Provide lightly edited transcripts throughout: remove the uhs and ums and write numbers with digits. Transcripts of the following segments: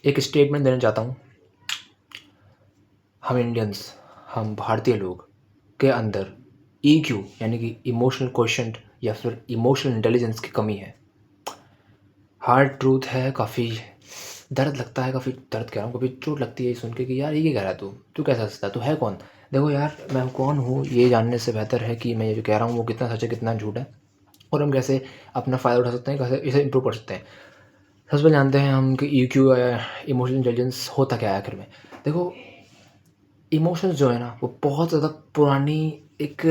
एक स्टेटमेंट देना चाहता हूँ। हम इंडियंस, हम भारतीय लोग के अंदर ईक्यू यानी कि इमोशनल क्वोशंट या फिर इमोशनल इंटेलिजेंस की कमी है। हार्ड ट्रूथ है, काफ़ी दर्द लगता है, काफ़ी दर्द कह रहा हूँ, कभी चोट लगती है ये सुन के कि यार ये क्या कह रहा है तू कैसा सोचता है, तू है कौन? देखो यार, मैं कौन हूँ ये जानने से बेहतर है कि मैं ये जो कह रहा हूँ वो कितना सच है कितना झूठ है, और हम कैसे अपना फ़ायदा उठा सकते हैं, कैसे इसे इम्प्रूव कर सकते हैं। सबसे पहले जानते हैं हम कि ईक्यू या इमोशनल इंटेलिजेंस होता क्या है आखिर में। देखो, इमोशंस जो है ना वो बहुत ज़्यादा पुरानी एक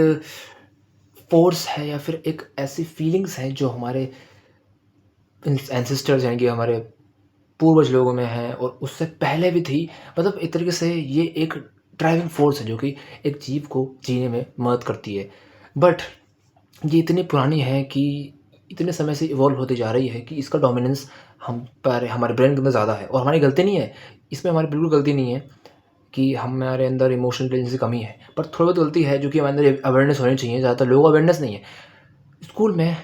फ़ोर्स है या फिर एक ऐसी फीलिंग्स हैं जो हमारे एंसेस्टर्स यानी कि हमारे पूर्वज लोगों में है और उससे पहले भी थी। मतलब एक तरीके से ये एक ड्राइविंग फ़ोर्स है जो कि एक जीव को जीने में मदद करती है। बट ये इतनी पुरानी है कि इतने समय से इवॉल्व होती जा रही है कि इसका डोमिनेंस हम पर हमारे ब्रेन के अंदर ज़्यादा है, और हमारी गलती नहीं है, इसमें हमारी बिल्कुल गलती नहीं है कि हमारे अंदर इमोशनल इंटेलिजेंस की कमी है। पर थोड़ी बहुत गलती है जो कि हमारे अंदर अवेयरनेस होनी चाहिए। ज़्यादातर लोगों को अवेयरनेस नहीं है। स्कूल में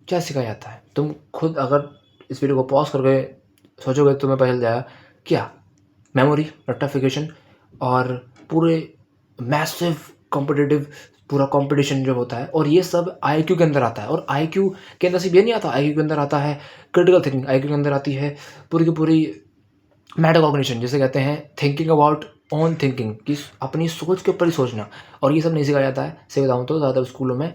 क्या सिखाया जाता है? तुम खुद अगर इस वीडियो को पॉज़ करके सोचोगे तो तुम्हें पता चल जाएगा। क्या? मेमोरी, रेक्टिफिकेशन और पूरे मैसिव कॉम्पिटिटिव पूरा कॉम्पिटिशन जो होता है, और ये सब आईक्यू के अंदर आता है। और आईक्यू के अंदर सिर्फ ये नहीं आता, आईक्यू के अंदर आता है क्रिटिकल थिंकिंग, आईक्यू के अंदर आती है पूरी की पूरी मेटाकॉग्निशन, जिसे कहते हैं थिंकिंग अबाउट ओन थिंकिंग, कि अपनी सोच के ऊपर ही सोचना। और ये सब नहीं सिखाया जाता है, सही बताऊँ तो ज़्यादातर स्कूलों में।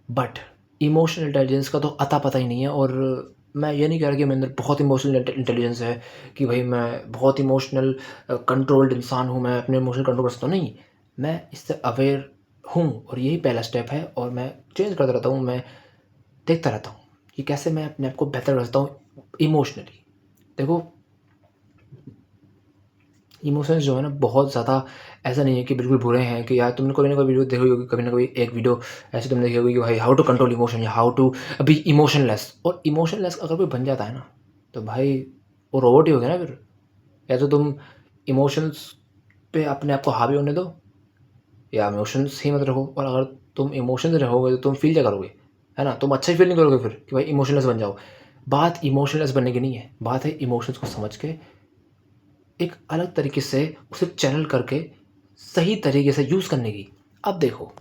बट इमोशनल इंटेलिजेंस का तो अता पता ही नहीं है। और मैं ये नहीं कह रहा कि मेरे अंदर बहुत इमोशनल इंटेलिजेंस है कि भाई मैं बहुत इमोशनल कंट्रोल्ड इंसान हूँ, मैं अपने इमोशनल कंट्रोल कर सकता हूँ। नहीं, मैं इससे अवेयर हूँ और यही पहला स्टेप है। और मैं चेंज करता रहता हूँ, मैं देखता रहता हूँ कि कैसे मैं अपने आप को बेहतर कर सकता हूँ इमोशनली। देखो, इमोशंस जो है ना बहुत ज़्यादा ऐसा नहीं है कि बिल्कुल बुरे हैं। कि यार तुमने कभी ना कभी वीडियो देखी होगी, कभी ना कभी एक वीडियो ऐसी तुमने देखी होगी कि भाई हाउ टू कंट्रोल इमोशन या हाउ टू बी इमोशनलेस। और इमोशनलेस अगर कोई बन जाता है ना तो भाई वो रोबोट ही हो गया ना फिर। या तो तुम इमोशंस पे अपने आप को हावी होने दो, या इमोशंस ही मत रखो। और अगर तुम इमोशंस रहोगे तो तुम फील क्या करोगे? है ना, तुम अच्छा ही फील नहीं करोगे फिर कि भाई इमोशनलेस बन जाओ। बात इमोशनलेस बनने की नहीं है, बात है इमोशंस को समझ के एक अलग तरीके से उसे चैनल करके सही तरीके से यूज़ करने की। अब देखो,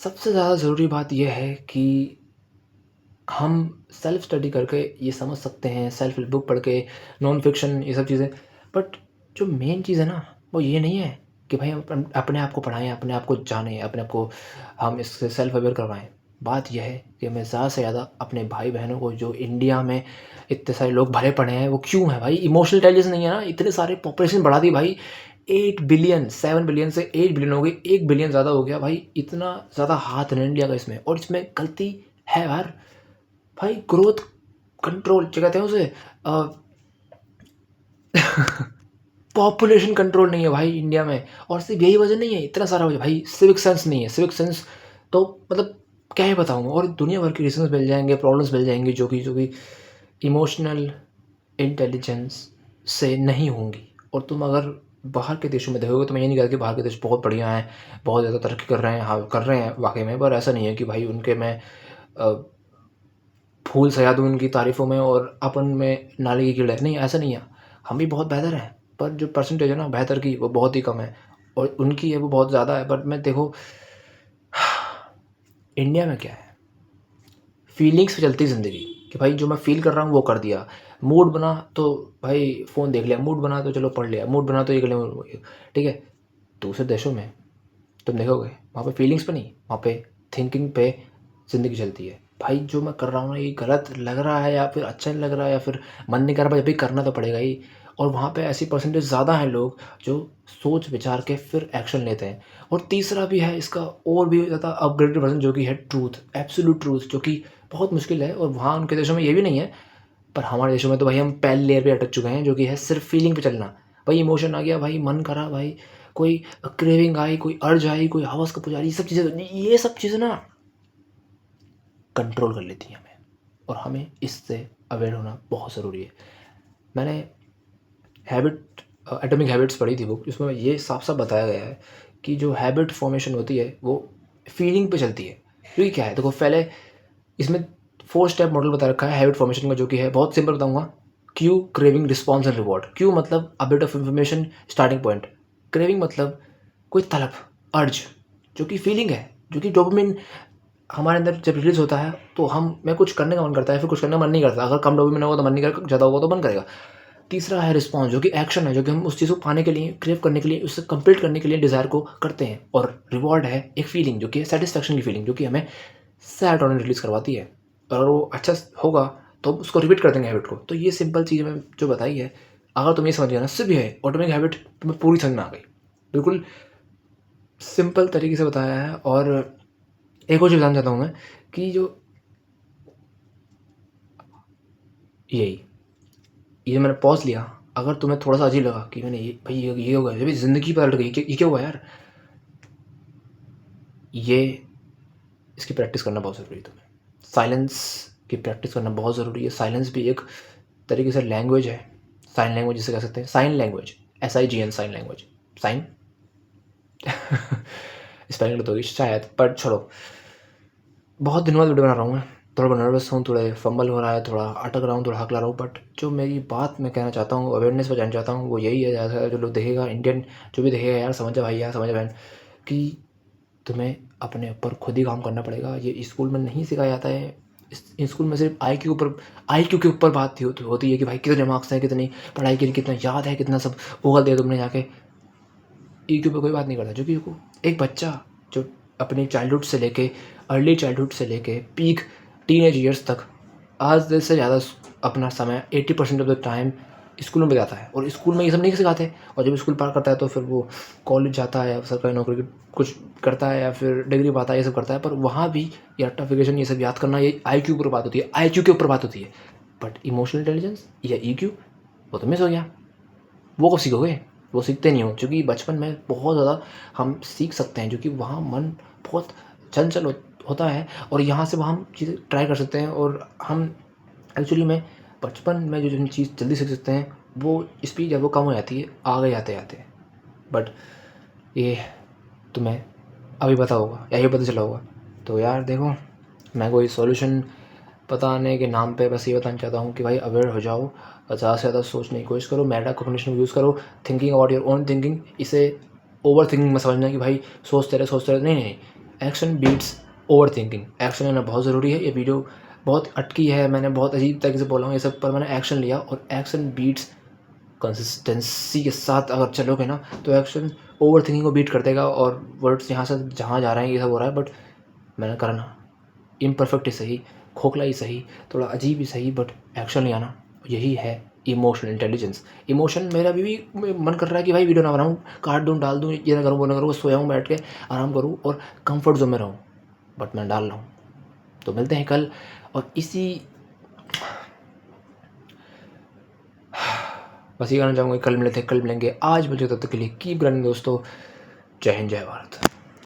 सबसे ज़्यादा ज़रूरी बात ये है कि हम सेल्फ स्टडी करके ये समझ सकते हैं, सेल्फ हेल्प बुक पढ़ के, नॉन फिक्शन, ये सब चीज़ें। बट जो मेन चीज़ है ना वो ये नहीं है कि भाई हम अपने आप को पढ़ाएं, अपने आप को जानें, अपने आप को हम इससे सेल्फ अवेयर करवाएं। बात यह है कि हमें ज़्यादा से ज़्यादा अपने भाई बहनों को, जो इंडिया में इतने सारे लोग भरे पड़े हैं, वो क्यों है भाई? इमोशनल इंटेलिजेंस नहीं है ना, इतने सारे पॉपुलेशन बढ़ा दी भाई। 8 बिलियन, 7 बिलियन से 8 बिलियन हो गई, 1 बिलियन ज़्यादा हो गया भाई। इतना ज़्यादा हाथ नहीं इंडिया का इसमें, और इसमें गलती है यार। भाई ग्रोथ कंट्रोल क्या कहते हैं उसे, पॉपुलेशन कंट्रोल नहीं है भाई इंडिया में। और सिर्फ यही वजह नहीं है, इतना सारा वजह भाई, सिविक सेंस नहीं है। सिविक सेंस तो मतलब क्या ही बताऊँ, और दुनिया भर के रीजंस मिल जाएंगे, प्रॉब्लम्स मिल जाएंगी जो कि इमोशनल इंटेलिजेंस से नहीं होंगी। और तुम अगर बाहर के देशों में देखोगे तो मैं ये नहीं कहता कि बाहर के देश बहुत बढ़िया हैं, बहुत ज़्यादा तरक्की कर रहे हैं। हाँ, कर रहे हैं वाकई में, पर ऐसा नहीं है कि भाई उनके मैं फूल सजा दूँ उनकी तारीफ़ों में और अपन में नाली की कीड़े। नहीं, ऐसा नहीं है। हम भी बहुत बेहतर हैं, पर जो परसेंटेज है ना बेहतर की, वो बहुत ही कम है, और उनकी है वो बहुत ज़्यादा है। बट मैं देखो, इंडिया में क्या है, फीलिंग्स पे चलती ज़िंदगी, कि भाई जो मैं फ़ील कर रहा हूँ वो कर दिया। मूड बना तो भाई फ़ोन देख लिया, मूड बना तो चलो पढ़ लिया, मूड बना तो ये कर लिया, ठीक है। दूसरे देशों में तुम देखोगे वहाँ पे फीलिंग्स पे नहीं, वहाँ पे थिंकिंग पे ज़िंदगी चलती है। भाई जो मैं कर रहा हूँ ना ये गलत लग रहा है या फिर अच्छा नहीं लग रहा है या फिर मन नहीं कर रहा, भाई अभी करना तो पड़ेगा ही। और वहाँ पे ऐसी परसेंटेज ज़्यादा हैं लोग जो सोच विचार के फिर एक्शन लेते हैं। और तीसरा भी है इसका, और भी ज़्यादा अपग्रेडेड वर्जन, जो कि है ट्रूथ, एब्सोल्यूट ट्रूथ, जो कि बहुत मुश्किल है। और वहाँ उनके देशों में ये भी नहीं है, पर हमारे देशों में तो भाई हम पहले लेयर पे अटक चुके हैं, जो कि है सिर्फ फीलिंग पे चलना। भाई इमोशन आ गया, भाई मन करा, भाई कोई क्रेविंग आई, कोई अर्ज आई, कोई हवस का पुजारी, ये सब चीज़ें ना कंट्रोल कर लेती हैं हमें, और हमें इससे अवेयर होना बहुत ज़रूरी है। मैंने हैबिट एटॉमिक हैबिट्स पढ़ी थी बुक, जिसमें ये साफ साफ बताया गया है कि जो हैबिट फॉर्मेशन होती है वो फीलिंग पे चलती है। क्योंकि क्या है, देखो पहले इसमें 4 स्टेप मॉडल बता रखा है हैबिट फॉर्मेशन का, जो कि है बहुत सिंपल बताऊंगा। Cue, craving, response and reward. Cue मतलब a bit of information, starting point. Craving मतलब कोई तलब, अर्ज, जो कि फीलिंग है, जो कि डोपामिन हमारे अंदर जब रिलीज होता है तो हम में कुछ करने का मन करता है, फिर कुछ करने का मन नहीं करता। अगर कम डोपामिन होगा तो मन नहीं करेगा, ज़्यादा होगा तो मन करेगा। तीसरा है रिस्पॉन्स, जो कि एक्शन है, जो कि हम उस चीज़ को पाने के लिए, क्रेव करने के लिए, उससे कंप्लीट करने के लिए डिज़ायर को करते हैं। और रिवॉर्ड है एक फीलिंग, जो कि सेटिस्फैक्शन की फीलिंग, जो कि हमें सेरोटोनिन रिलीज करवाती है। अगर वो अच्छा होगा तो उसको रिपीट कर देंगे हैबिट को। तो ये सिंपल चीज़ मैंने जो बताई है, अगर तुम ये समझ गया ना, सिर्फ ये है ऑटोमेटिक हैबिट तुम्हें पूरी समझ में आ गई। बिल्कुल सिंपल तरीके से बताया है। और एक और चीज़ बताना चाहता हूँ मैं कि जो यही ये मैंने पॉज़ लिया, अगर तुम्हें थोड़ा-सा अजीब लगा कि मैंने ये भाई ये हो गया, ये ज़िंदगी पलट गई, ये क्या हुआ यार? ये इसकी प्रैक्टिस करना बहुत ज़रूरी है तुम्हें। साइलेंस की प्रैक्टिस करना बहुत ज़रूरी है। साइलेंस भी एक तरीके से लैंग्वेज है। साइन लैंग्वेज जिसे कह सकते हैं, sign language, SIGN, sign language. Sign spelling गलत होगी शायद, पर छोड़ो। बहुत दिनों बाद वीडियो बना रहा हूँ मैं, थोड़ा नर्वस हूँ, थोड़ा फंबल हो रहा है, थोड़ा अटक रहा हूँ, थोड़ा हकला रहा हूँ। बट जो मेरी बात मैं कहना चाहता हूँ, अवेयरनेस पहुँचाना चाहता हूँ, वो यही है। ज़्यादा से ज़्यादा जो लोग देखेगा, इंडियन जो भी देखेगा, यार समझ जा भाई, यार समझ जा बहन, कि तुम्हें अपने ऊपर खुद ही काम करना पड़ेगा। ये स्कूल में नहीं सिखाया जाता है। इस स्कूल में सिर्फ IQ के ऊपर बात होती है कि भाई कितने मार्क्स हैं, कितनी पढ़ाई के लिए कितना याद है, कितना सब गूगल दिया तुमने जाके। EQ पे कोई बात नहीं करता, क्योंकि एक बच्चा जो अपनी चाइल्डहुड से लेके, अर्ली चाइल्डहुड से लेके पीक टीनेज ईयर्स तक, आज से ज़्यादा अपना समय 80% ऑफ द टाइम स्कूल में बिताता है। और स्कूल में ये सब नहीं सिखाते। और जब स्कूल पार करता है तो फिर वो कॉलेज जाता है, या सरकारी नौकरी की कुछ करता है, या फिर डिग्री पाता है, ये सब करता है। पर वहाँ भी ये रट्टाफिकेशन, ये सब याद करना, ये IQ के ऊपर बात होती है, IQ के ऊपर बात होती है। बट इमोशनल इंटेलिजेंस या EQ, वो तो मिस हो गया। वो कब सीखोगे? वो सीखते नहीं हो, क्योंकि बचपन में बहुत ज़्यादा हम सीख सकते हैं, क्योंकि वहाँ मन बहुत चंचल होता है। और यहाँ से वहाँ हम चीज़ें ट्राई कर सकते हैं। और हम एक्चुअली में बचपन में जो चीज़ जल्दी सीख सकते हैं, वो स्पीड है वो कम हो जाती है आगे जाते-जाते। बट ये तुम्हें अभी पता होगा, या ये पता चला होगा। तो यार देखो, मैं कोई सॉल्यूशन बताने के नाम पे बस ये बताना चाहता हूँ कि भाई अवेयर हो जाओ, और ज़्यादा से ज़्यादा सोचने की कोशिश करो, मेटाकॉग्निशन यूज़ करो, thinking about your own thinking. इसे ओवर थिंकिंग मत समझना कि भाई सोचते रहे, नहीं नहीं। Action beats over thinking. Action लेना बहुत ज़रूरी है। ये वीडियो बहुत अटकी है, मैंने बहुत अजीब तरीके से बोला हूँ ये सब, पर मैंने एक्शन लिया। और एक्शन बीट्स, कंसिस्टेंसी के साथ अगर चलोगे ना, तो एक्शन ओवर थिंकिंग को बीट कर देगा। और वर्ड्स यहाँ से जहाँ जा रहे हैं ये सब हो रहा है, बट मैंने करना इम्परफेक्ट ही सही, खोखला ही सही, थोड़ा अजीब ही सही, बट एक्शन ले आना, यही है इमोशनल इंटेलिजेंस। इमोशन मेरा भी मन कर रहा है कि भाई वीडियो ना बनाऊँ, काट दूँ, डाल दूँ, ये ना करूँ, वो ना करूँ, सोया हूँ बैठ के, आराम करूँ और कंफर्ट जोन में रहूँ, बट मैं डाल रहा हूँ। तो मिलते हैं कल, और इसी बस ये कहना चाहूँगा, कल मिलते हैं, कल मिलेंगे। आज मुझे तब तक के लिए कीप रनिंग दोस्तों। जय हिंद, जय भारत।